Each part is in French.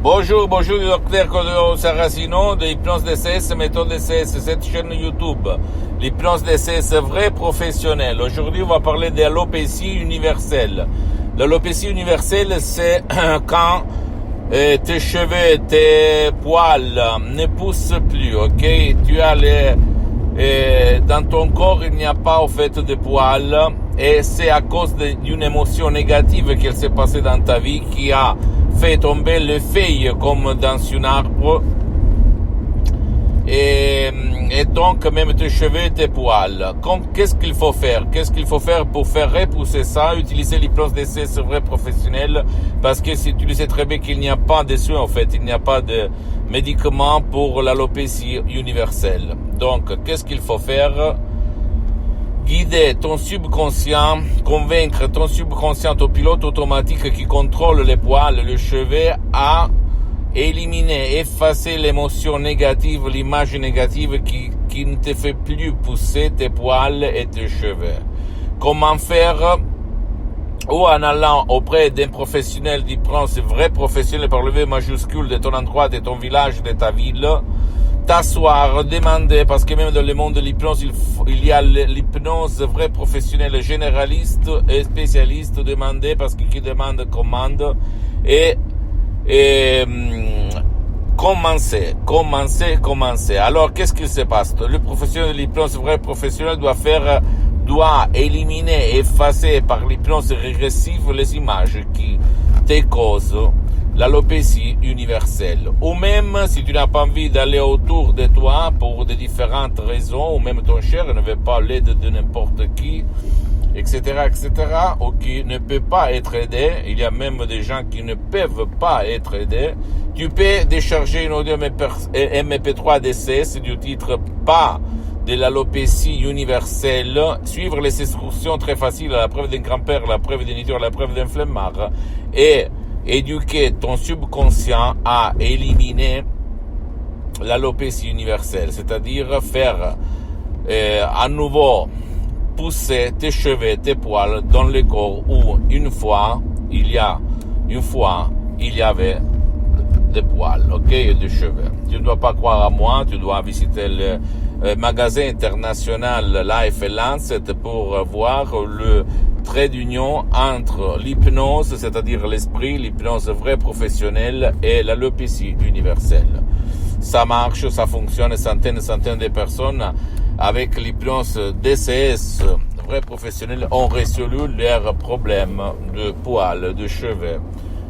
Bonjour, docteur Claudio Saracino de Hypnose DCS, méthode DCS, cette chaîne YouTube. L'hypnose DCS vrai professionnel. Aujourd'hui, on va parler de l'alopécie universelle. L'alopécie universelle, c'est quand tes cheveux, tes poils ne poussent plus, ok? Tu as dans ton corps, il n'y a pas au fait de poils et c'est à cause d'une émotion négative qui s'est passée dans ta vie qui a fait tomber les feuilles comme dans un arbre et donc même tes cheveux, tes poils. Qu'est-ce qu'il faut faire? Qu'est-ce qu'il faut faire pour faire repousser ça? Utiliser l'hypnose DCS vrai professionnel, parce que si tu le sais très bien qu'il n'y a pas de soins en fait, il n'y a pas de médicaments pour l'alopécie universelle. Donc qu'est-ce qu'il faut faire? Guider ton subconscient, convaincre ton subconscient, ton pilote automatique qui contrôle les poils, les cheveux, à éliminer, effacer l'émotion négative, l'image négative qui ne te fait plus pousser tes poils et tes cheveux. Comment faire? Ou en allant auprès d'un professionnel d'hypnose, vrai professionnel par le V majuscule de ton endroit, de ton village, de ta ville, t'asseoir, demander, parce que même dans le monde de l'hypnose, il y a l'hypnose vrai professionnel, généraliste et spécialiste, demander, parce que qui demande commande, et commencer. Alors, qu'est-ce qu'il se passe? Le professionnel de l'hypnose vrai professionnel doit éliminer, effacer par l'hypnose régressive les images qui te causent l'alopécie universelle. Ou même, si tu n'as pas envie d'aller autour de toi pour de différentes raisons, ou même ton cher ne veut pas l'aide de n'importe qui, etc., ou qui ne peut pas être aidé, il y a même des gens qui ne peuvent pas être aidés, tu peux décharger une audio MP3 DCS du titre Pas de l'alopécie universelle, suivre les instructions très faciles, la preuve d'un grand-père, la preuve d'un idiot, la preuve d'un flemmard, et éduquer ton subconscient à éliminer l'alopécie universelle, c'est-à-dire faire à nouveau pousser tes cheveux, tes poils dans le corps où une fois il y avait des poils, ok, et des cheveux. Tu ne dois pas croire à moi, tu dois visiter le magasin international Life Lancet pour voir le trait d'union entre l'hypnose, c'est-à-dire l'esprit, l'hypnose vraie professionnelle et l'alopécie universelle. Ça marche, ça fonctionne, centaines de personnes avec l'hypnose DCS vrai professionnel ont résolu leurs problèmes de poils, de cheveux,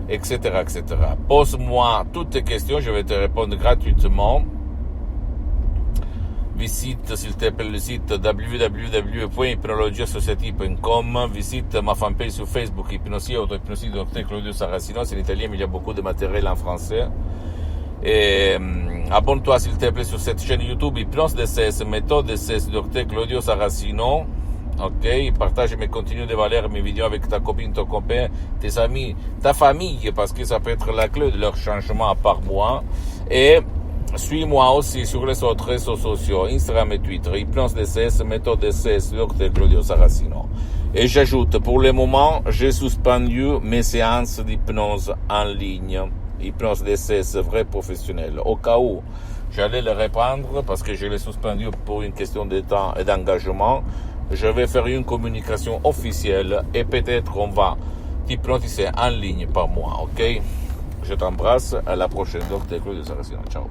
etc. Pose-moi toutes tes questions, je vais te répondre gratuitement. Visite s'il te plaît le site www.hypnologiasociety.com, visite ma fanpage sur Facebook, Hypnosie, auto-hypnosie, docteur Claudio Saracino, c'est en italien mais il y a beaucoup de matériel en français. Et abonne-toi s'il te plaît sur cette chaîne YouTube, Hypnose DCS, méthode DCS, docteur Claudio Saracino. Ok, partage mes contenus de valeur, mes vidéos avec ta copine, ton copain, tes amis, ta famille, parce que ça peut être la clé de leur changement à part moi. Et suis-moi aussi sur les autres réseaux sociaux, Instagram et Twitter, Hypnose DCS, méthode DCS, Dr Claudio Saracino. Et j'ajoute, pour le moment, j'ai suspendu mes séances d'hypnose en ligne, Hypnose DCS vrai professionnel. Au cas où j'allais le reprendre, parce que je l'ai suspendu pour une question de temps et d'engagement, je vais faire une communication officielle et peut-être on va t'hypnotiser en ligne par moi, ok? Je t'embrasse, à la prochaine, Dr Claudio Saracino. Ciao.